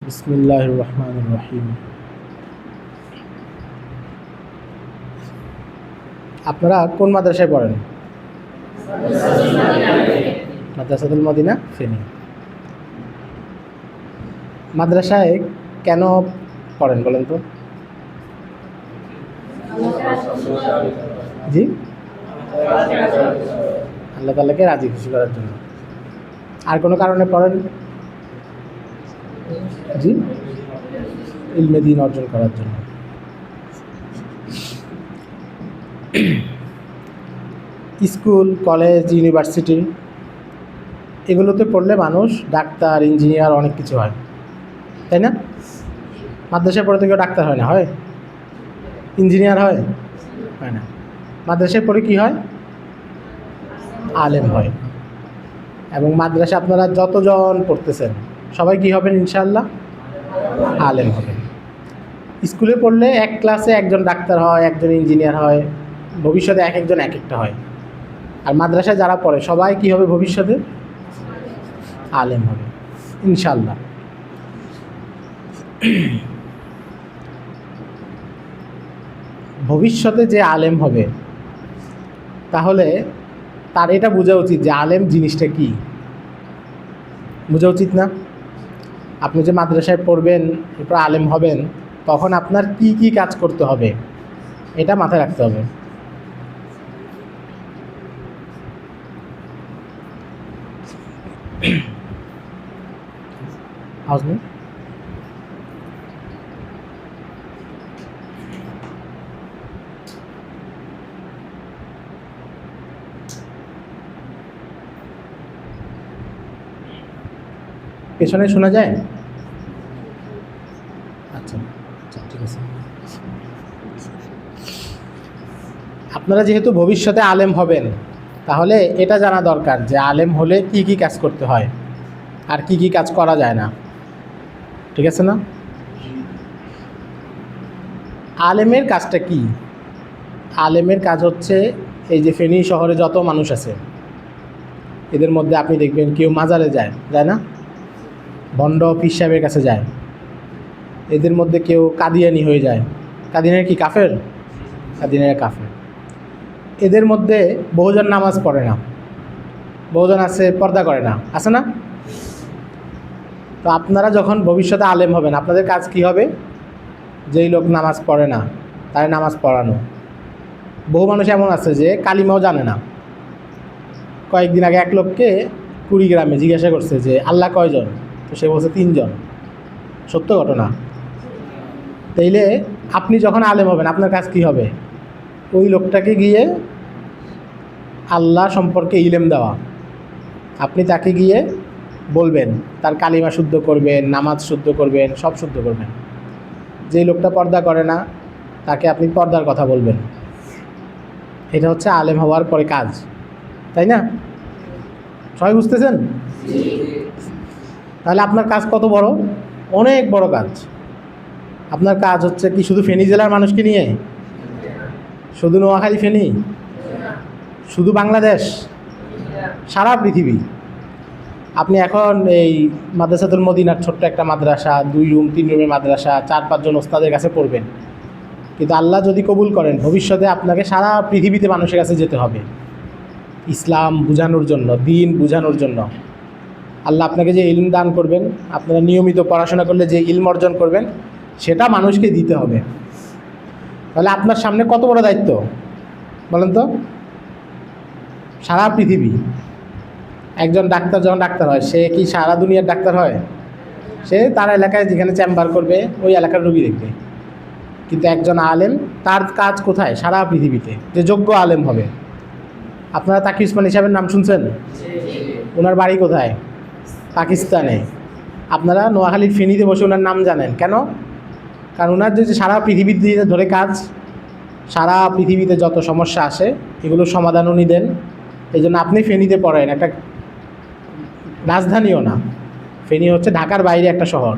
বিসমিল্লাহির রহমানির রহিম। আপনারা কোন মাদ্রাসায় পড়েন? মাদ্রাসাতুল মদিনা, ফেনী। মাদ্রাসায় কেন পড়েন বলেন তো? জি, আল্লাহ তাআলাকে রাজি খুশি করার জন্য। আর কোনো কারণে পড়েন? জি, ইলমে দ্বীন অর্জন করার জন্য। স্কুল, কলেজ, ইউনিভার্সিটি এগুলোতে পড়লে মানুষ ডাক্তার, ইঞ্জিনিয়ার অনেক কিছু হয়, তাই না? মাদ্রাসায় পড়ে তো কেউ ডাক্তার হয় না, হয়? ইঞ্জিনিয়ার হয়? হয় না। মাদ্রাসায় পড়ে কি হয়? আলেম হয়। এবং মাদ্রাসা আপনারা যতজন পড়তেছেন সবাই কি হবেন ইনশাআল্লাহ? আলেম হবেন। স্কুলে পড়লে এক ক্লাসে একজন ডাক্তার হয়, একজন ইঞ্জিনিয়ার হয়, ভবিষ্যতে এক একজন এক একটা হয়। আর মাদ্রাসায় যারা পড়ে সবাই কি হবে ভবিষ্যতে? আলেম হবে ইনশাআল্লাহ। ভবিষ্যতে যে আলেম হবে তাহলে তার এটা বোঝা উচিত যে আলেম জিনিসটা কি, বোঝা উচিত না? আপনি যে মাদ্রাসায় পড়বেন, এরপর আলেম হবেন, তখন আপনার কি কি কাজ করতে হবে এটা মাথায় রাখতে হবে। আওয়াজ নেই? পেছনে শোনা যায়? আচ্ছা আচ্ছা, ঠিক আছে। আপনারা যেহেতু ভবিষ্যতে আলেম হবেন, তাহলে এটা জানা দরকার যে আলেম হলে কি কি কাজ করতে হয় আর কি কি কাজ করা যায় না, ঠিক আছে না? আলেমের কাজটা কি? আলেমের কাজ হচ্ছে, এই যে ফেনী শহরে যত মানুষ আছে এদের মধ্যে আপনি দেখবেন কেউ মাজারে যায়, যায় না? ভণ্ড পীর সাহেবের কাছে যায়। এদের মধ্যে কেউ কাদিয়ানি হয়ে যায়। কাদিয়ানি কি কাফের? কাদিয়ানিরা কাফের। এদের মধ্যে বহুজন নামাজ পড়ে না, বহুজন আছে পর্দা করে না, আছে না? তো আপনারা যখন ভবিষ্যতে আলেম হবেন, আপনাদের কাজ কি হবে? যেই লোক নামাজ পড়ে না তার নামাজ পড়ানো। বহু মানুষ এমন আছে যে কালিমাও জানে না। কয়েকদিন আগে এক লোককে কুড়িগ্রামে জিজ্ঞাসা করছে যে আল্লাহ কয়জন, তো সে বলছে 3 জন। সত্য ঘটনা। তাইলে আপনি যখন আলেম হবেন আপনার কাজ কি হবে? ওই লোকটাকে গিয়ে আল্লাহ সম্পর্কে ইলম দেওয়া। আপনি তাকে গিয়ে বলবেন, তার কালিমা শুদ্ধ করবেন, নামাজ শুদ্ধ করবেন, সব শুদ্ধ করবেন। যেই লোকটা পর্দা করে না তাকে আপনি পর্দার কথা বলবেন। এটা হচ্ছে আলেম হওয়ার পরে কাজ, তাই না? সবাই বুঝতেছেন? তাহলে আপনার কাজ কত বড়? অনেক বড় কাজ। আপনার কাজ হচ্ছে কি শুধু ফেনী জেলার মানুষকে নিয়ে? শুধু নোয়াখালী ফেনী? শুধু বাংলাদেশ? সারা পৃথিবী। আপনি এখন এই মাদ্রাসাতুল মদিনার ছোট্ট একটা মাদ্রাসা, 2 রুম 3 রুমের মাদ্রাসা, 4-5 জন ওস্তাদের কাছে পড়বেন, কিন্তু আল্লাহ যদি কবুল করেন ভবিষ্যতে আপনাকে সারা পৃথিবীতে মানুষের কাছে যেতে হবে ইসলাম বোঝানোর জন্য, দিন বোঝানোর জন্য। আল্লাহ আপনাকে যে ইলম দান করবেন, আপনারা নিয়মিত পড়াশোনা করলে যে ইলম অর্জন করবেন সেটা মানুষকে দিতে হবে। তাহলে আপনার সামনে কত বড় দায়িত্ব বলেন তো? সারা পৃথিবী। একজন ডাক্তার যখন ডাক্তার হয়, সে কি সারা দুনিয়ার ডাক্তার হয়? সে তার এলাকায় যেখানে চেম্বার করবে ওই এলাকার রোগী দেখবে। কিন্তু একজন আলেম, তার কাজ কোথায়? সারা পৃথিবীতে। যে যোগ্য আলেম হবে। আপনারা তাকি উসমানী সাহেবের নাম শুনছেন? ওনার বাড়ি কোথায়? পাকিস্তানে। আপনারা নোয়াখালীর ফেনীতে বসে ওনার নাম জানেন কেন? কারণ ওনার যে সারা পৃথিবীতে ধরে কাজ, সারা পৃথিবীতে যত সমস্যা আসে এগুলোর সমাধান উনি দেন। এই জন্য আপনি ফেনীতে পড়েন, একটা রাজধানীও না, ফেনী হচ্ছে ঢাকার বাইরে একটা শহর।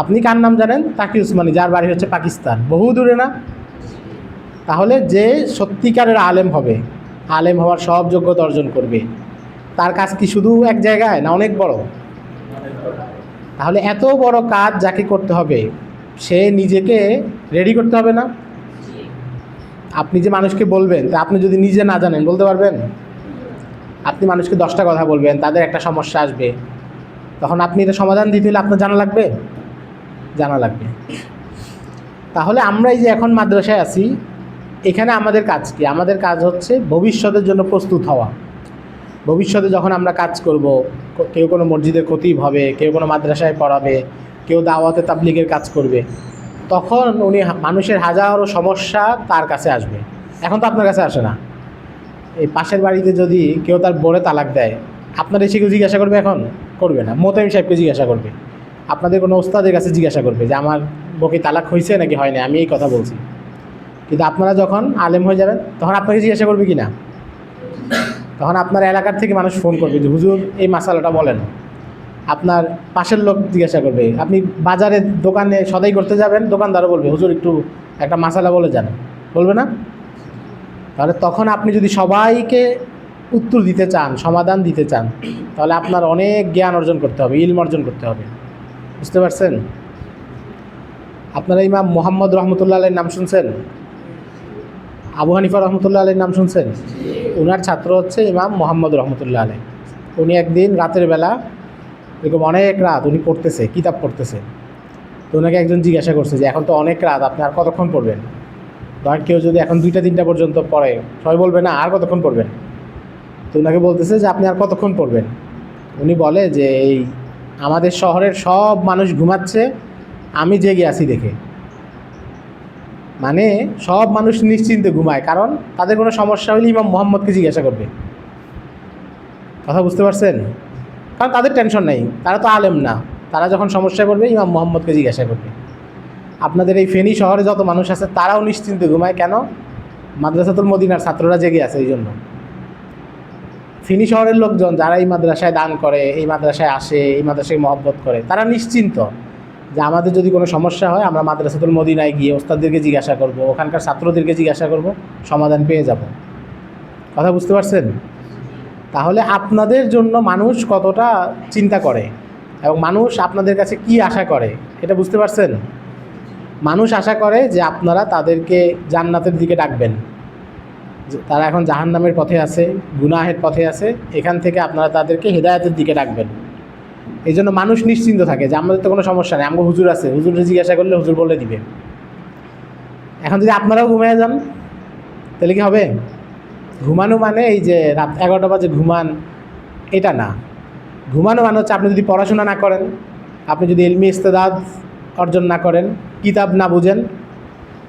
আপনি কার নাম জানেন? তাকি উসমানী, যার বাড়ি হচ্ছে পাকিস্তান, বহু দূরে না? তাহলে যে সত্যিকারের আলেম হবে, আলেম হওয়ার সব যোগ্যতা অর্জন করবে, তার কাজ কি শুধু এক জায়গায় না অনেক বড়? তাহলে এত বড় কাজ যাকে করতে হবে সে নিজেকে রেডি করতে হবে না? আপনি যে মানুষকে বলবেন, তা আপনি যদি নিজে না জানেন বলতে পারবেন? আপনি মানুষকে 10টা কথা বলবেন, তাদের একটা সমস্যা আসবে, তখন আপনি এটা সমাধান দিতে হলে আপনার জানা লাগবে, জানা লাগবে। তাহলে আমরা এই যে এখন মাদ্রাসায় আছি, এখানে আমাদের কাজ কি? আমাদের কাজ হচ্ছে ভবিষ্যতের জন্য প্রস্তুত হওয়া। ভবিষ্যতে যখন আমরা কাজ করব, কেউ কোনো মসজিদের খতিব হবে, কেউ কোনো মাদ্রাসায় পড়াবে, কেউ দাওয়াতে তাবলিগের কাজ করবে, তখন উনি মানুষের হাজারো সমস্যা তার কাছে আসবে। এখন তো আপনার কাছে আসে না। এই পাশের বাড়িতে যদি কেউ তার বোরে তালাক দেয়, আপনার এসে কেউ জিজ্ঞাসা করবে? এখন করবে না। মোতায়েম সাহেবকে জিজ্ঞাসা করবে, আপনাদের কোনো ওস্তাদের কাছে জিজ্ঞাসা করবে যে আমার বউকে তালাক হয়েছে নাকি হয় না, আমি এই কথা বলছি। কিন্তু আপনারা যখন আলেম হয়ে যাবেন তখন আপনাকে জিজ্ঞাসা করবে কি না? তখন আপনার এলাকার থেকে মানুষ ফোন করবে যে হুজুর এই মাসালাটা বলেন। আপনার পাশের লোক জিজ্ঞাসা করবে, আপনি বাজারে দোকানে সদাই করতে যাবেন, দোকানদারও বলবে হুজুর একটু একটা মাসালা বলে যান, বলবে না? তাহলে তখন আপনি যদি সবাইকে উত্তর দিতে চান, সমাধান দিতে চান, তাহলে আপনার অনেক জ্ঞান অর্জন করতে হবে, ইলম অর্জন করতে হবে। বুঝতে পারছেন? আপনারা ইমাম মোহাম্মদ রহমতুল্লাহ আলাইহির নাম শুনছেন? আবু হানিফা রহমতুল্লাহ আলাইহির নাম শুনছেন? ওনার ছাত্র হচ্ছে ইমাম মোহাম্মদ রহমতুল্লাহ আলাইহি। উনি একদিন রাতের বেলা, এরকম অনেক রাত উনি পড়তেছে, কিতাব পড়তেছে। তো ওনাকে একজন জিজ্ঞাসা করছে যে এখন তো অনেক রাত, আপনি আর কতক্ষণ পড়বেন? ধরেন কেউ যদি এখন 2টা-3টা পর্যন্ত পড়ে, সবাই বলবে না আর কতক্ষণ পড়বেন? তো ওনাকে বলতেছে যে আপনি আর কতক্ষণ পড়বেন? উনি বলে যে এই আমাদের শহরের সব মানুষ ঘুমাচ্ছে, আমি জেগে আছি দেখে। মানে সব মানুষ নিশ্চিন্তে ঘুমায়, কারণ তাদের কোনো সমস্যা হলে ইমাম মোহাম্মদকে জিজ্ঞাসা করবে। কথা বুঝতে পারছেন? কারণ তাদের টেনশন নেই, তারা তো আলেম না। তারা যখন সমস্যায় পড়বে ইমাম মোহাম্মদকে জিজ্ঞাসা করবে। আপনাদের এই ফেনী শহরে যত মানুষ আছে তারাও নিশ্চিন্তে ঘুমায়, কেন? মাদ্রাসাতুল মদিনার ছাত্ররা জেগে আছে এই জন্য। ফেনী শহরের লোকজন যারা এই মাদ্রাসায় দান করে, এই মাদ্রাসায় আসে, এই মাদ্রাসায় মহব্বত করে, তারা নিশ্চিন্ত যে আমাদের যদি কোনো সমস্যা হয় আমরা মাদ্রাসাতুল মদিনায় গিয়ে ওস্তাদদেরকে জিজ্ঞাসা করব, ওখানকার ছাত্রদেরকে জিজ্ঞাসা করব, সমাধান পেয়ে যাব। কথা বুঝতে পারছেন? তাহলে আপনাদের জন্য মানুষ কতটা চিন্তা করে এবং মানুষ আপনাদের কাছে কি আশা করে এটা বুঝতে পারছেন? মানুষ আশা করে যে আপনারা তাদেরকে জান্নাতের দিকে ডাকবেন। তারা এখন জাহান্নামের পথে আছে, গুনাহের পথে আছে, এখান থেকে আপনারা তাদেরকে হেদায়েতের দিকে ডাকবেন। এই জন্য মানুষ নিশ্চিন্ত থাকে যে আমাদের তো কোনো সমস্যা নেই, আমাকে হুজুর আছে, হুজুরে জিজ্ঞাসা করলে হুজুর বলে দিবে। এখন যদি আপনারাও ঘুমিয়ে যান তাহলে কি হবে? ঘুমানো মানে এই যে রাত 11টা বাজে ঘুমান, এটা না। ঘুমানো মানে হচ্ছে আপনি যদি পড়াশোনা না করেন, আপনি যদি ইলমি ইস্তেদাদ অর্জন না করেন, কিতাব না বুঝেন,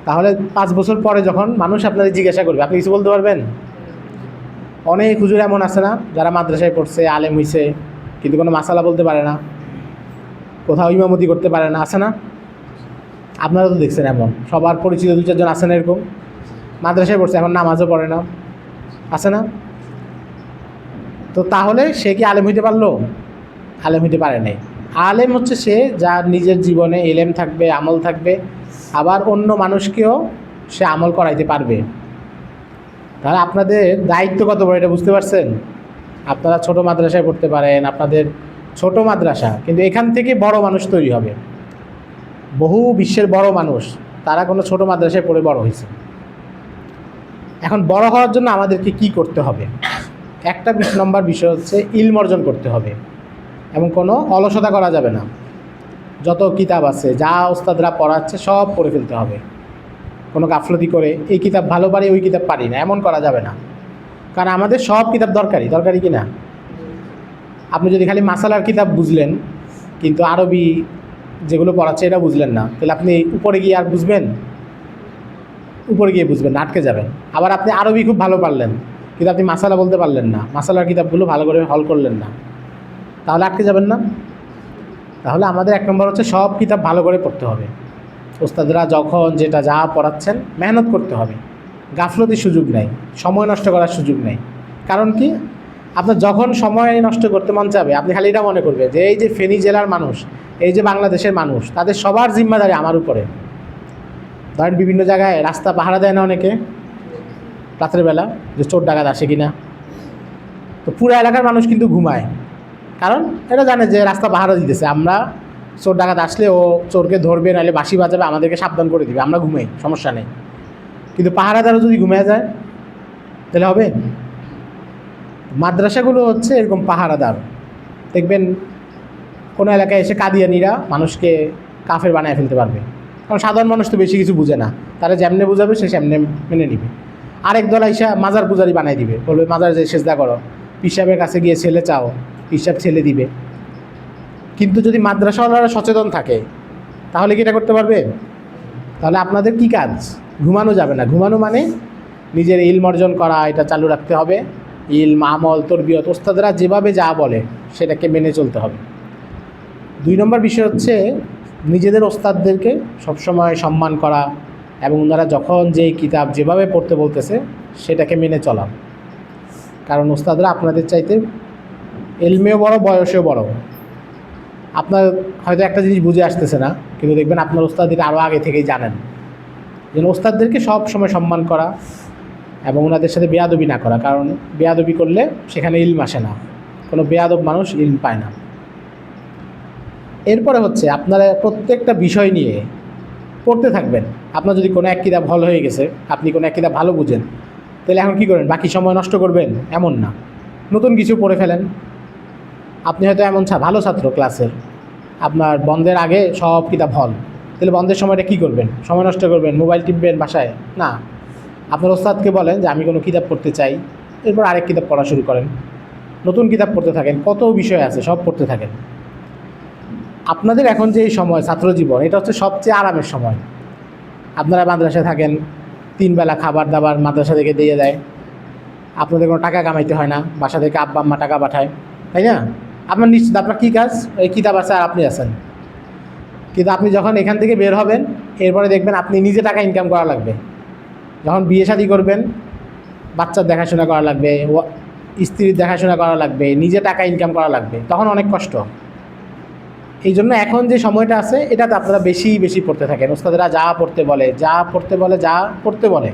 তাহলে 5 বছর পরে যখন মানুষ আপনাদের জিজ্ঞাসা করবে আপনি কিছু বলতে পারবেন? অনেক হুজুর এমন আছে না যারা মাদ্রাসায় পড়ছে, আলেম হইছে, কিন্তু কোনো মাসালা বলতে পারে না, কোথাও ইমামতি করতে পারে না, আছে না? আপনারা তো দেখছেন এমন, সবার পরিচিত 2-4 জন আছে না এরকম? মাদ্রাসায় পড়ছে, এখন নামাজও পড়ে না, আছে না? তো তাহলে সে কি আলেম হইতে পারলো? আলেম হইতে পারে নাই। আলেম হচ্ছে সে যার নিজের জীবনে ইলম থাকবে, আমল থাকবে, আবার অন্য মানুষকেও সে আমল করাইতে পারবে। তাহলে আপনাদের দায়িত্ব কত বড় এটা বুঝতে পারছেন? আপনারা ছোট মাদ্রাসায় পড়তে পারেন, আপনাদের ছোট মাদ্রাসা, কিন্তু এখান থেকে বড় মানুষ তৈরি হবে। বহু বিশ্বের বড় মানুষ তারা কোনো ছোট মাদ্রাসায় পড়ে বড় হয়েছে। এখন বড় হওয়ার জন্য আমাদেরকে কি করতে হবে? একটা 20 নম্বর বিষয় হচ্ছে ইলম অর্জন করতে হবে এবং কোনো অলসতা করা যাবে না। যত কিতাব আছে, যা ওস্তাদরা পড়াচ্ছে সব পড়ে ফেলতে হবে। কোনো গাফলতি করে এই কিতাব ভালো পারি ওই কিতাব পারি না এমন করা যাবে না, কারণ আমাদের সব কিতাব দরকারি কি না? আপনি যদি খালি মাসালার কিতাব বুঝলেন কিন্তু আরবি যেগুলো পড়াচ্ছে এটা বুঝলেন না, তাহলে আপনি উপরে গিয়ে আর বুঝবেন? উপরে গিয়ে বুঝবেন না, আটকে যাবেন। আবার আপনি আরবি খুব ভালো পারলেন কিন্তু আপনি মাসালা বলতে পারলেন না, মাসালার কিতাবগুলো ভালো করে হল করলেন না, তাহলে আটকে যাবেন না? তাহলে আমাদের 1 নম্বর হচ্ছে সব কিতাব ভালো করে পড়তে হবে। ওস্তাদরা যখন যেটা যা পড়াচ্ছেন মেহনত করতে হবে, গাফলতির সুযোগ নেই, সময় নষ্ট করার সুযোগ নেই। কারণ কি, আপনার যখন সময় নষ্ট করতে মন চাবে আপনি খালি এটা মনে করবে যে এই যে ফেনী জেলার মানুষ, এই যে বাংলাদেশের মানুষ, তাদের সবার জিম্মাদারি আমার উপরে। ধরেন বিভিন্ন জায়গায় রাস্তা পাহারা দেয় না অনেকে রাত্রের বেলা, যে চোর ডাকাত আসে কিনা, তো পুরো এলাকার মানুষ কিন্তু ঘুমায়, কারণ এটা জানে যে রাস্তা পাহারা দিতেছে, আমরা চোর ডাকাত আসলে ও চোরকে ধরবে, নাহলে বাঁশি বাজাবে, আমাদেরকে সাবধান করে দিবে, আমরা ঘুমাই, সমস্যা নেই। কিন্তু পাহারাদারও যদি ঘুমিয়ে যায় তাহলে হবে? মাদ্রাসাগুলো হচ্ছে এরকম পাহারাদার। দেখবেন কোনো এলাকায় এসে কাদিয়ানিরা মানুষকে কাফের বানায় ফেলতে পারবে, কারণ সাধারণ মানুষ তো বেশি কিছু বুঝে না, তারা যেমনে বুঝাবে সে সেমনে মেনে নিবে। আরেক দল আইসা মাজার পূজারি বানাই দিবে, বলবে মাজার যে সেজদা করো, পিসাবের কাছে গিয়ে ছেলে চাও, পিসাব ছেলে দিবে। কিন্তু যদি মাদ্রাসাওয়ালারা সচেতন থাকে তাহলে কি এটা করতে পারবে? তাহলে আপনাদের কি কাজ? ঘুমানো যাবে না। ঘুমানো মানে নিজের ইলম অর্জন করা, এটা চালু রাখতে হবে। ইলম, আমল, তরবিয়ত, ওস্তাদরা যেভাবে যা বলে সেটাকে মেনে চলতে হবে। 2 নম্বর বিষয় হচ্ছে নিজেদের ওস্তাদদেরকে সবসময় সম্মান করা এবং ওনারা যখন যেই কিতাব যেভাবে পড়তে বলতেছে সেটাকে মেনে চলা। কারণ ওস্তাদরা আপনাদের চাইতে এলমেও বড়, বয়সেও বড়। আপনার হয়তো একটা জিনিস বুঝে আসতেছে না, কিন্তু দেখবেন আপনার ওস্তাদরা আরও আগে থেকেই জানেন। যেন ওস্তাদদেরকে সব সময় সম্মান করা এবং ওনাদের সাথে বেয়াদবি না করা, কারণ বেয়াদবি করলে সেখানে ইলম আসে না, কোনো বেয়াদব মানুষ ইলম পায় না। এরপরে হচ্ছে আপনারা প্রত্যেকটা বিষয় নিয়ে পড়তে থাকবেন। আপনার যদি কোনো এক কিতাব হল হয়ে গেছে, আপনি কোনো এক কিতাব ভালো বুঝেন, তাহলে এখন কী করেন? বাকি সময় নষ্ট করবেন এমন না, নতুন কিছু পড়ে ফেলেন। আপনি হয়তো এমন ভালো ছাত্র ক্লাসের, আপনার বন্ধের আগে সব কিতাব হল, তাহলে বন্ধের সময়টা কী করবেন? সময় নষ্ট করবেন, মোবাইল টিপবেন বাসায়? না, আপনার ওস্তাদকে বলেন যে আমি কোনো কিতাব পড়তে চাই, এরপর আরেক কিতাব পড়া শুরু করেন, নতুন কিতাব পড়তে থাকেন, কত বিষয় আছে সব পড়তে থাকেন। আপনাদের এখন যে এই সময় ছাত্র জীবন, এটা হচ্ছে সবচেয়ে আরামের সময়। আপনারা মাদ্রাসায় থাকেন, 3 বেলা খাবার দাবার মাদ্রাসা থেকে দিয়ে দেয়, আপনাদের কোনো টাকা কামাইতে হয় না, বাসা থেকে আব্বা আম্মা টাকা পাঠায়, তাই না? আপনার নিশ্চিত আপনার কী কাজ? এই কিতাব আছে আর আপনি আছেন। কিন্তু আপনি যখন এখান থেকে বের হবেন, এরপরে দেখবেন আপনি নিজে টাকা ইনকাম করা লাগবে। যখন বিয়ে শাদী করবেন, বাচ্চার দেখাশোনা করা লাগবে, স্ত্রীর দেখাশোনা করা লাগবে, নিজে টাকা ইনকাম করা লাগবে, তখন অনেক কষ্ট। এই জন্য এখন যে সময়টা আছে এটাতে আপনারা বেশি বেশি পড়তে থাকেন। ওস্তাদরা যা পড়তে বলে, যা পড়তে বলে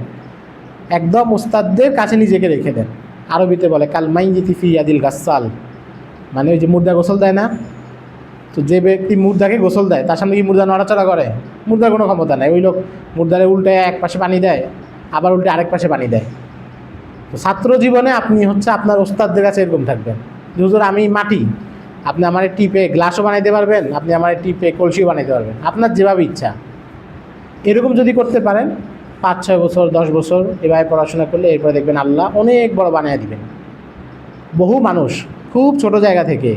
একদম ওস্তাদদের কাছে নিজেকে রেখে দেন। আরবিতে বলে কাল মাইয়িতি ফি ইয়াদিল গাসসাল, মানে ওই যে মুর্দা গোসল দেয় না, তো যে ব্যক্তি মুর্দাকে গোসল দেয় তার সামনে কি মুর্দা নড়াচড়া করে? মুর্দার কোনো ক্ষমতা নেই। ওই লোক মুর্দারে উল্টে এক পাশে পানি দেয়, আবার উল্টে আরেক পাশে পানি দেয়। তো ছাত্র জীবনে আপনি হচ্ছে আপনার ওস্তাদদের কাছে এরকম থাকবেন, হুজুর আমি মাটি, আপনি আমার টিপে গ্লাসও বানাইতে পারবেন, আপনি আমার টিপে কলসিও বানাইতে পারবেন, আপনার যেভাবে ইচ্ছা। এরকম যদি করতে পারেন 5-6 বছর 10 বছর এভাবে পড়াশোনা করলে, এরপরে দেখবেন আল্লাহ অনেক বড় বানিয়ে দিবেন। বহু মানুষ খুব ছোট জায়গা থেকে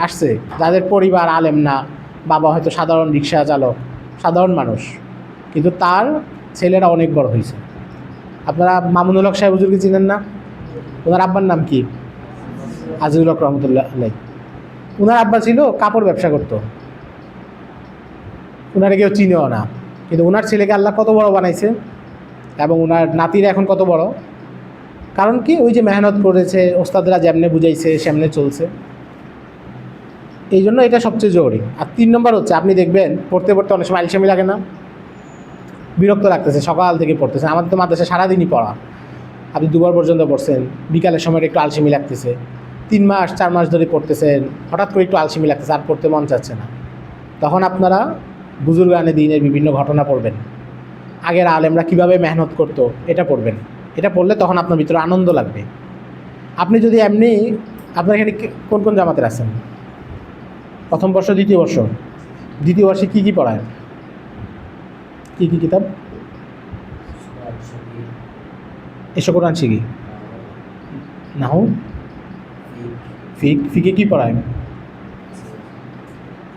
আসছে, যাদের পরিবার আলেম না, বাবা হয়তো সাধারণ রিক্সা চালক, সাধারণ মানুষ, কিন্তু তার ছেলেরা অনেক বড় হয়েছে। আপনারা মামুনুল হক সাহেব হুজুরকে চিনেন না? ওনার আব্বার নাম কি? আজিজুল হক রহমতুল্লাহ আলাইহি। ওনার আব্বা ছিল কাপড় ব্যবসা করতো, ওনারে কেউ চিনেও না, কিন্তু ওনার ছেলেকে আল্লাহ কত বড় বানাইছে, এবং ওনার নাতিরা এখন কত বড়। কারণ কি? ওই যে মেহনত করেছে, ওস্তাদরা যেমনে বুঝাইছে সেমনে চলছে। এই জন্য এটা সবচেয়ে জরুরি। আর 3 নম্বর হচ্ছে আপনি দেখবেন পড়তে পড়তে অনেক সময় আলসেমি লাগে না? বিরক্ত লাগতেছে, সকাল থেকে পড়তেছেন। আমাদের তো মাদ্রাসা সারাদিনই পড়া, আপনি 2 বার পর্যন্ত পড়ছেন, বিকালের সময় একটু আলসেমি লাগতেছে, 3 মাস 4 মাস ধরে পড়তেছেন, হঠাৎ করে একটু আলসেমি লাগতেছে, আর পড়তে মন চাচ্ছে না। তখন আপনারা বুজুর্গানে দিনের বিভিন্ন ঘটনা পড়বেন, আগের আলেমরা কীভাবে মেহনত করতো এটা পড়বেন। এটা পড়লে তখন আপনার ভিতরে আনন্দ লাগবে। আপনি যদি এমনি, আপনার এখানে কোন কোন জামাতের আছেন? প্রথম বর্ষ, দ্বিতীয় বর্ষ? দ্বিতীয় বর্ষে কী কী পড়ায়? কী কী কিতাব? এসো কোরআন শিখি, নাহু, ফিকে কী পড়ায়?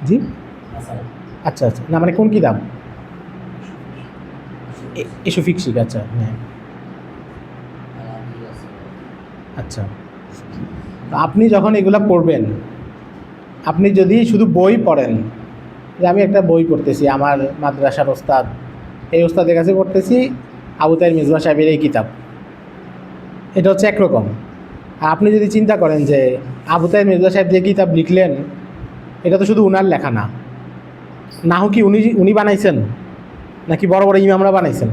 জি, আচ্ছা আচ্ছা, না মানে কোন কিতাব? এসো ফিক শিখ, আচ্ছা হ্যাঁ, আচ্ছা। আপনি যখন এগুলা পড়বেন, আপনি যদি শুধু বই পড়েন, যে আমি একটা বই পড়তেছি আমার মাদ্রাসার ওস্তাদ, এই ওস্তাদের কাছে পড়তেছি আবু তাহের মিজবা সাহেবের এই কিতাব, এটা হচ্ছে একরকম। আর আপনি যদি চিন্তা করেন যে আবু তাহের মিজবা সাহেব যে কিতাব লিখলেন এটা তো শুধু উনার লেখা না, নাহু কি উনি বানাইছেন নাকি বড় বড় ইমামরা বানাইছেন?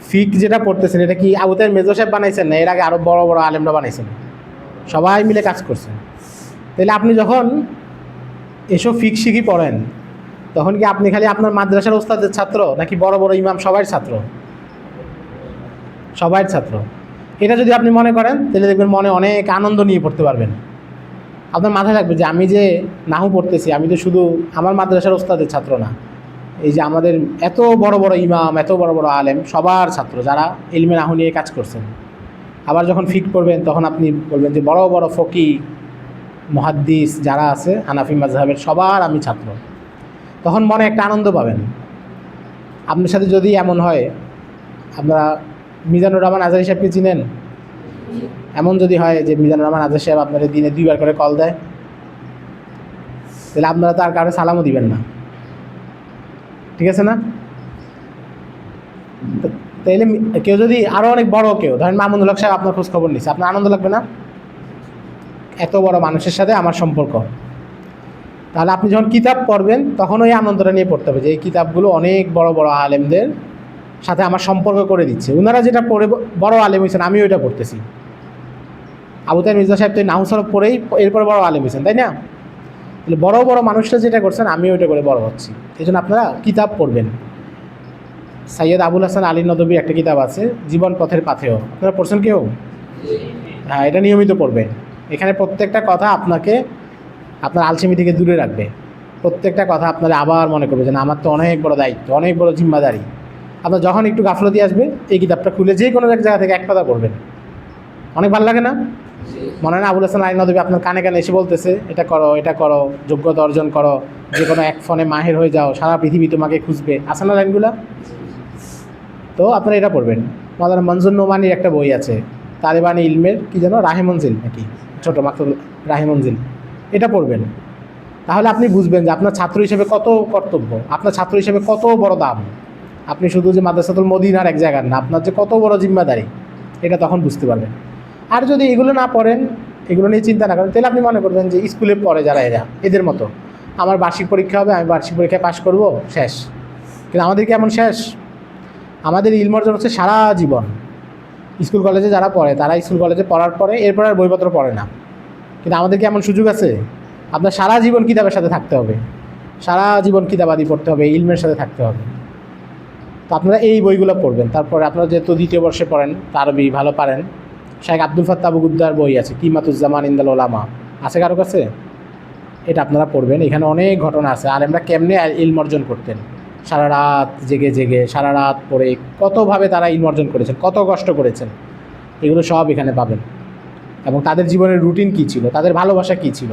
ফিক যেটা পড়তেছেন এটা কি আবু তাহের মিজবা সাহেব বানাইছেন না এর আগে আরও বড় বড় আলেমরা বানাইছেন? সবাই মিলে কাজ করছেন। তাহলে আপনি যখন এসব ফিক শিখি পড়েন, তখন কি আপনি খালি আপনার মাদ্রাসার ওস্তাদের ছাত্র নাকি বড় বড় ইমাম সবাই ছাত্র? সবাই ছাত্র। এটা যদি আপনি মনে করেন তাহলে দেখবেন মনে অনেক আনন্দ নিয়ে পড়তে পারবেন। আপনার মাথায় রাখবে যে আমি যে নাহু পড়তেছি, আমি তো শুধু আমার মাদ্রাসার ওস্তাদের ছাত্র না, এই যে আমাদের এত বড় বড় ইমাম, এত বড় বড় আলেম সবার ছাত্র, যারা ইলমে নাহু নিয়ে কাজ করছেন। আবার যখন ফিক পড়বেন তখন আপনি বলবেন যে বড় বড় ফকি মুহাদ্দিস যারা আছে হানাফি মাযহাবের সবার আমি ছাত্র। তখন মনে একটা আনন্দ পাবেন। আপনার সাথে যদি এমন হয়, আপনারা মিজানুর রহমান আজহারী সাহেবকে চিনেন? এমন যদি হয় যে মিজানুর রহমান আজহারী সাহেব আপনাদের দিনে 2বার করে কল দেয়, তাহলে আপনারা তো আর কারো সালামও দিবেন না, ঠিক আছে না? তাইলে কেউ যদি আরও অনেক বড় কেউ, ধরেন মামুনুল হক সাহেব আপনার খোঁজ খবর নিচ্ছে, আপনার আনন্দ লাগবে না? এত বড় মানুষের সাথে আমার সম্পর্ক। তাহলে আপনি যখন কিতাব পড়বেন তখন ওই আনন্দটা নিয়ে পড়তে হবে যে এই কিতাবগুলো অনেক বড় বড় আলেমদের সাথে আমার সম্পর্ক করে দিচ্ছে। ওনারা যেটা পড়ে বড় আলেম হয়েছেন, আমিও ওইটা পড়তেছি। আবু তাহের মির্জা সাহেব তো নাহু সরফ পড়েই এরপরে বড় আলেম হয়েছেন, তাই না? তাহলে বড় বড় মানুষরা যেটা করছেন আমিও ওইটা করে বড় হচ্ছি। এই জন্য আপনারা কিতাব পড়বেন। সৈয়দ আবুল হাসান আলী নদভীর একটা কিতাব আছে, জীবন পথের পাথেয়, আপনারা পড়ছেন কেউ? হ্যাঁ, এটা নিয়মিত পড়বেন। এখানে প্রত্যেকটা কথা আপনাকে আপনার আলসেমি থেকে দূরে রাখবে। প্রত্যেকটা কথা আপনারা আবার মনে করবে যে না, আমার তো অনেক বড় দায়িত্ব, অনেক বড় জিম্মাদারি। আপনার যখন একটু গাফলতি আসবে এই কিতাবটা খুলে যে কোনো এক জায়গা থেকে এক পাতা পড়বেন, অনেক ভালো লাগে না? মনে হয় না আবুল হাসান আলী নদভী আপনার কানে কানে এসে বলতেছে এটা করো, এটা করো, যোগ্যতা অর্জন করো, যে কোনো এক ফোনে মাহের হয়ে যাও, সারা পৃথিবী তোমাকে খুঁজবে, আছে না লাইনগুলো? তো আপনারা এটা পড়বেন। মাওলানা মনজুর নোমানির একটা বই আছে, তালেবানি ইলমের কি যেন, রাহেমঞ্জিল নাকি ছোটো মাকতুল রাহেমঞ্জিল, এটা পড়বেন। তাহলে আপনি বুঝবেন যে আপনার ছাত্র হিসেবে কত কর্তব্য, আপনার ছাত্র হিসেবে কত বড় দাম। আপনি শুধু যে মাদ্রাসাতুল মদিনার এক জায়গার না, আপনার যে কত বড় জিম্মাদারি, এটা তখন বুঝতে পারবেন। আর যদি এগুলো না পড়েন, এগুলো নিয়ে চিন্তা না করেন, তাহলে আপনি মনে করবেন যে স্কুলে পড়ে যারা এদের মতো আমার বার্ষিক পরীক্ষা হবে, আমি বার্ষিক পরীক্ষায় পাশ করব, শেষ। কিন্তু আমাদের কি এমন শেষ? আমাদের ইলম অর্জন হচ্ছে সারা জীবন। স্কুল কলেজে যারা পড়ে তারা স্কুল কলেজে পড়ার পরে এরপর আর বইপত্র পড়ে না, কিন্তু আমাদের কি এমন সুযোগ আছে? আপনার সারা জীবন কিতাবের সাথে থাকতে হবে, সারা জীবন কিতাবাদি পড়তে হবে, ইলমের সাথে থাকতে হবে। তো আপনারা এই বইগুলো পড়বেন। তারপরে আপনারা যেহেতু 2য় বর্ষে পড়েন, আরবি ভালো পারেন, শাইখ আব্দুল ফাত্তাহ আবু গুদ্দার বই আছে কিমাতুজ্জামান ইনদাল ওলামা, আছে কারো কাছে? এটা আপনারা পড়বেন। এখানে অনেক ঘটনা আছে আর আমরা কেমনে ইলম অর্জন করতেন, সারা রাত জেগে জেগে, সারা রাত পড়ে কতভাবে তারা ইলম অর্জন করেছেন, কত কষ্ট করেছেন, এগুলো সব এখানে পাবেন। এবং তাদের জীবনের রুটিন কী ছিল, তাদের ভালোবাসা কী ছিল।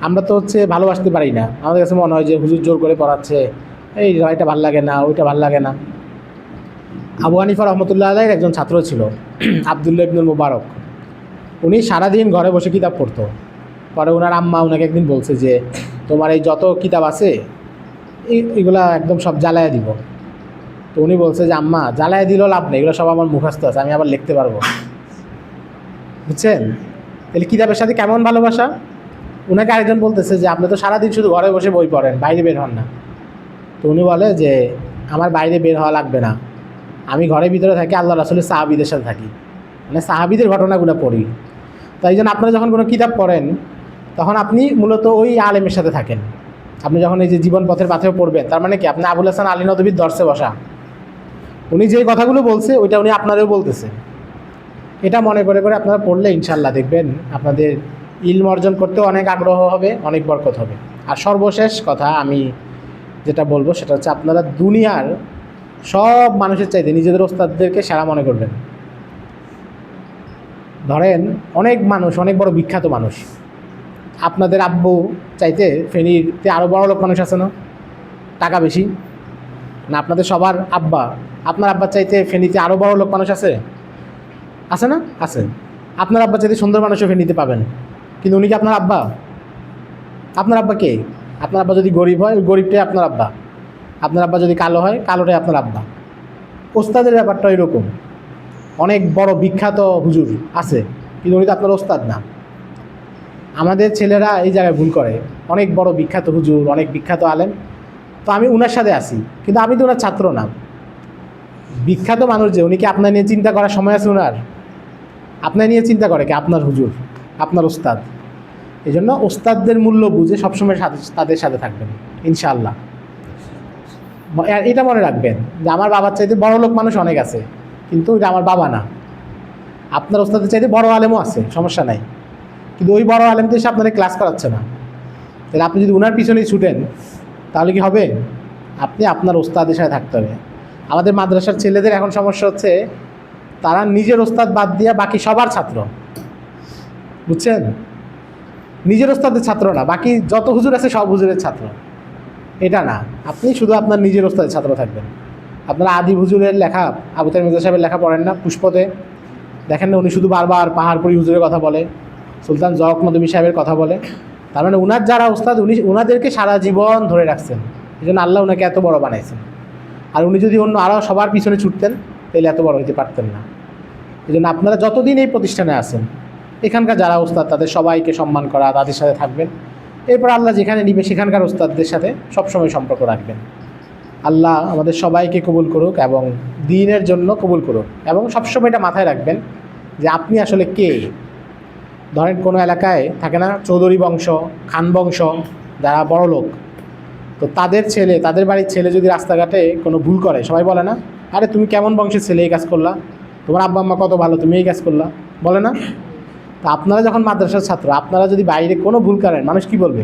আমরা তো ভালোবাসতে পারি না, আমাদের কাছে মনে হয় যে হুজুর জোর করে পড়াচ্ছে, এই এটা ভাল লাগে না, ওইটা ভাল লাগে না। আবু হানিফা রহমতুল্লাহ আলাইহির একজন ছাত্র ছিল আবদুল্লাহ ইবনুল মুবারক। উনি সারাদিন ঘরে বসে কিতাব পড়তো। পরে ওনার আম্মা ওনাকে একদিন বলছে যে তোমার এই যত কিতাব আছে এগুলা একদম সব জ্বালায়া দিব। তো উনি বলছে যে আম্মা, জ্বালায়া দিলেও লাভ নেই, এগুলো সব আমার মুখস্থ আছে, আমি আবার লিখতে পারবো। বুঝছেন? তাহলে কিতাবের সাথে কেমন ভালোবাসা। ওনাকে আরেকজন বলতেছে যে আপনি তো সারাদিন শুধু ঘরে বসে বই পড়েন, বাইরে বের হন না। তো উনি বলে যে আমার বাইরে বের হওয়া লাগবে না, আমি ঘরের ভিতরে থাকি, আল্লাহ রাসূলের সাহাবীদের সাথে থাকি, মানে সাহাবীদের ঘটনাগুলো পড়ি। তাই জন্য আপনারা যখন কোনো কিতাব পড়েন তখন আপনি মূলত ওই আলেমের সাথে থাকেন। আপনি যখন এই যে জীবন পথের পাথেও পড়বেন, তার মানে কি আপনি আবুল হাসান আলী নদভীর দর্শে বসা, উনি যে কথাগুলো বলছে ওইটা উনি আপনাদেরও বলতেছে। এটা মনে করে করে আপনারা পড়লে ইনশাল্লাহ দেখবেন আপনাদের ইলম অর্জন করতেও অনেক আগ্রহ হবে, অনেক বরকত হবে। আর সর্বশেষ কথা আমি যেটা বলবো সেটা হচ্ছে আপনারা দুনিয়ার সব মানুষের চাইতে নিজেদের ওস্তাদদেরকে সেরা মনে করবেন। ধরেন অনেক মানুষ, অনেক বড় বিখ্যাত মানুষ, আপনাদের আব্বু চাইতে ফেনীতে আরও বড় লোক মানুষ আছে না, টাকা বেশি না? আপনাদের সবার আব্বা, আপনার আব্বার চাইতে ফেনীতে আরও বড় লোক মানুষ আছে, আছে না? আছে। আপনার আব্বা চাইতে সুন্দর মানুষও ফেনীতে পাবেন, কিন্তু উনি কি আপনার আব্বা? আপনার আব্বা কে? আপনার আব্বা যদি গরিব হয়, ওই গরিবটাই আপনার আব্বা। আপনার আব্বা যদি কালো হয়, কালোটাই আপনার আব্বা। ওস্তাদের ব্যাপারটা এরকম, অনেক বড় বিখ্যাত হুজুর আছে, কিন্তু উনি তো আপনার ওস্তাদ না। আমাদের ছেলেরা এই জায়গায় ভুল করে, অনেক বড় বিখ্যাত হুজুর, অনেক বিখ্যাত আলেম, তো আমি উনার সাথে আসি, কিন্তু আমি তো ওনার ছাত্র না। বিখ্যাত মানুষ যে, উনি কি আপনার নিয়ে চিন্তা করার সময় আছে ওনার? আপনার নিয়ে চিন্তা করে কি আপনার হুজুর, আপনার ওস্তাদ? এই জন্য ওস্তাদদের মূল্য বুঝে সবসময় তাদের সাথে থাকবেন ইনশাআল্লাহ। এটা মনে রাখবেন যে আমার বাবার চাইতে বড় লোক মানুষ অনেক আছে, কিন্তু এটা আমার বাবা না। আপনার ওস্তাদের চাইতে বড় আলেমও আছে, সমস্যা নাই, কিন্তু ওই বড় আলেম তো এসে আপনারা ক্লাস করাচ্ছে না। তাহলে আপনি যদি ওনার পিছনেই ছুটেন তাহলে কি হবে? আপনি আপনার ওস্তাদের সাথে থাকতে হবে। আমাদের মাদ্রাসার ছেলেদের এখন সমস্যা হচ্ছে তারা নিজের ওস্তাদ বাদ দিয়ে বাকি সবার ছাত্র, বুঝছেন? নিজের ওস্তাদের ছাত্র না, বাকি যত হুজুর আছে সব হুজুরের ছাত্র, এটা না। আপনি শুধু আপনার নিজের ওস্তাদের ছাত্র থাকবেন। আপনারা আদি হুজুরের লেখা, আবু তাহের মির্জা সাহেবের লেখা পড়েন না? পুষ্পতে দেখেন না, উনি শুধু বারবার পাহাড়পুরি হুজুরের কথা বলে, সুলতান জওয়াক মদবী সাহেবের কথা বলে। তার মানে উনার যারা ওস্তাদ উনি ওনাদেরকে সারা জীবন ধরে রাখছেন, এই জন্য আল্লাহ ওনাকে এত বড় বানাইছেন। আর উনি যদি অন্য আরও সবার পিছনে ছুটতেন তাহলে এত বড় হতে পারতেন না। এই জন্য আপনারা যতদিন এই প্রতিষ্ঠানে আছেন, এখানকার যারা ওস্তাদ তাদের সবাইকে সম্মান করা, তাদের সাথে থাকবেন। এরপর আল্লাহ যেখানে নিবে সেখানকার ওস্তাদদের সাথে সবসময় সম্পর্ক রাখবেন। আল্লাহ আমাদের সবাইকে কবুল করুক এবং দ্বীনের জন্য কবুল করুক। এবং সবসময় এটা মাথায় রাখবেন যে আপনি আসলে কে। ধরেন কোনো এলাকায় থাকে না চৌধুরী বংশ, খান বংশ, যারা বড় লোক, তো তাদের ছেলে, তাদের বাড়ির ছেলে যদি রাস্তাঘাটে কোনো ভুল করে, সবাই বলে না, আরে তুমি কেমন বংশের ছেলে এই কাজ করলা, তোমার আব্বা আম্মা কত ভালো, তুমি এই কাজ করলা, বলে না? তা আপনারা যখন মাদ্রাসার ছাত্র, আপনারা যদি বাইরে কোনো ভুল করেন, মানুষ কি বলবে?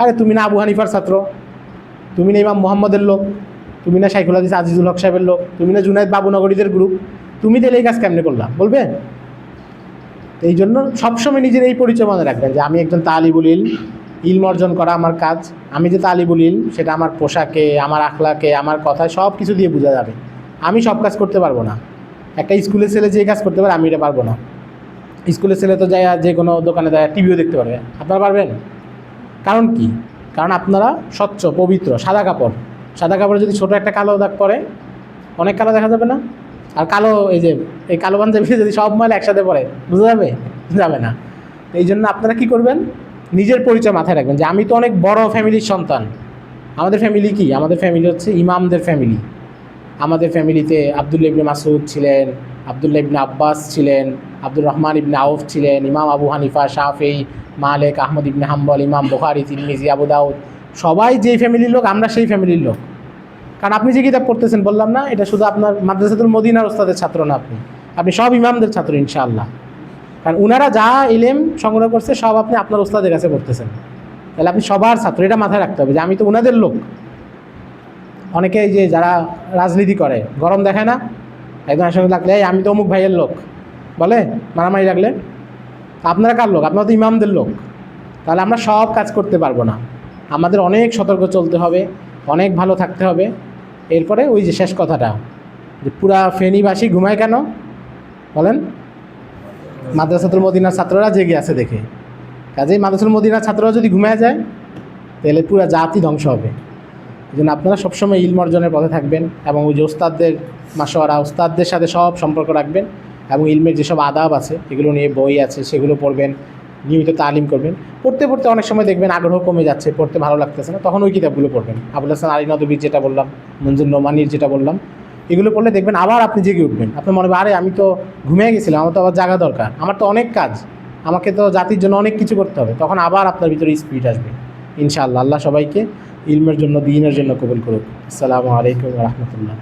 আরে তুমি না আবু হানিফার ছাত্র, তুমি না ইমাম মোহাম্মদের লোক, তুমি না শাইখুল হাদিস আজিজুল হক সাহেবের লোক, তুমি না জুনায়েদ বাবুনগরীদের গ্রুপ, তুমি তাহলে এই কাজ কেমনে করলা, বলবে? এই জন্য সবসময় নিজের এই পরিচয় মনে রাখবেন যে আমি একজন তালিবুল ইলম, ইলম অর্জন করা আমার কাজ। আমি যে তালিবুল ইলম সেটা আমার পোশাকে, আমার আখলাকে, আমার কথায় সব কিছু দিয়ে বোঝা যাবে। আমি সব কাজ করতে পারবো না। একটা স্কুলের ছেলে যে কাজ করতে পারে আমি এটা পারবো না। স্কুলের ছেলে তো যায় যে কোনো দোকানে যায় টিভিও দেখতে পারবে, আপনারা পারবেন? কারণ কি? কারণ আপনারা স্বচ্ছ, পবিত্র, সাদা কাপড়। সাদা কাপড়ে যদি ছোটো একটা কালো দাগ পরে, অনেক কালো দেখা যাবে না? আর কালো এই কালো পাঞ্জাবি যদি সব ময়লা একসাথে পড়ে, বুঝা যাবে? যাবে না। এই জন্য আপনারা কি করবেন? নিজের পরিচয় মাথায় রাখবেন যে আমি তো অনেক বড় ফ্যামিলির সন্তান। আমাদের ফ্যামিলি কি? আমাদের ফ্যামিলি হচ্ছে ইমামদের ফ্যামিলি। আমাদের ফ্যামিলিতে আব্দুল্লাহ ইবনে মাসউদ ছিলেন, আব্দুল্লাহ ইবনে আব্বাস ছিলেন, আব্দুর রহমান ইবনে আউফ ছিলেন, ইমাম আবু হানিফা, শাফেঈ, মালিক, আহমদ ইবনে হাম্বল, ইমাম বুখারী, তিরমিজি, আবু দাউদ, সবাই যেই ফ্যামিলির লোক আমরা সেই ফ্যামিলির লোক। কারণ আপনি যে কিতাব পড়তেছেন বললাম না, এটা শুধু আপনার মাদ্রাসাতুল মদিনার ওস্তাদের ছাত্র না, আপনি সব ইমামদের ছাত্র ইনশাআল্লাহ। কারণ উনারা যা ইলম সংগ্রহ করছে সব আপনি আপনার ওস্তাদের কাছে পড়তেছেন, তাহলে আপনি সবার ছাত্র। এটা মাথায় রাখতে হবে যে আমি তো উনাদের লোক। অনেকে যে যারা রাজনীতি করে গরম দেখায় না, একজন সঙ্গে লাগলে এই আমি তো অমুক ভাইয়ের লোক বলে, মারামারি লাগলে আপনারা কার লোক? আপনারা তো ইমামদের লোক। তাহলে আমরা সব কাজ করতে পারবো না। আমাদের অনেক সতর্ক চলতে হবে, অনেক ভালো থাকতে হবে। এরপরে ওই যে শেষ কথাটা, যে পুরা ফেনীবাসী ঘুমায় কেন বলেন? মাদ্রাসাতুল মদিনার ছাত্ররা জেগে আছে দেখে। কাজেই মাদ্রাসাতুল মদিনার ছাত্ররা যদি ঘুমায় যায় তাহলে পুরা জাতি ধ্বংস হবে। এই জন্য আপনারা সবসময় ইলম অর্জনের পথে থাকবেন এবং ওই যে ওস্তাদদের মাশওয়ারা, ওস্তাদদের সাথে সব সম্পর্ক রাখবেন এবং ইলমের যেসব আদাব আছে এগুলো নিয়ে বই আছে সেগুলো পড়বেন, নিয়মিত তালিম করবেন। পড়তে পড়তে অনেক সময় দেখবেন আগ্রহ কমে যাচ্ছে, পড়তে ভালো লাগতেছে না, তখন ওই কিতাবগুলো পড়বেন। আবুল হাসান আলী নদভীর যেটা বললাম, মনজুর নোমানির যেটা বললাম, এগুলো পড়লে দেখবেন আবার আপনি জেগে উঠবেন। আপনার মনে হবে আরে আমি তো ঘুমিয়ে গেছিলাম, আমার তো আবার জাগা দরকার, আমার তো অনেক কাজ, আমাকে তো জাতির জন্য অনেক কিছু করতে হবে। তখন আবার আপনার ভিতরে স্পিড আসবে ইনশাআল্লাহ। আল্লাহ সবাইকে ইলমের জন্য, দ্বীনের জন্য কবুল করুক। আসসালামু আলাইকুম ওয়া রাহমাতুল্লাহ।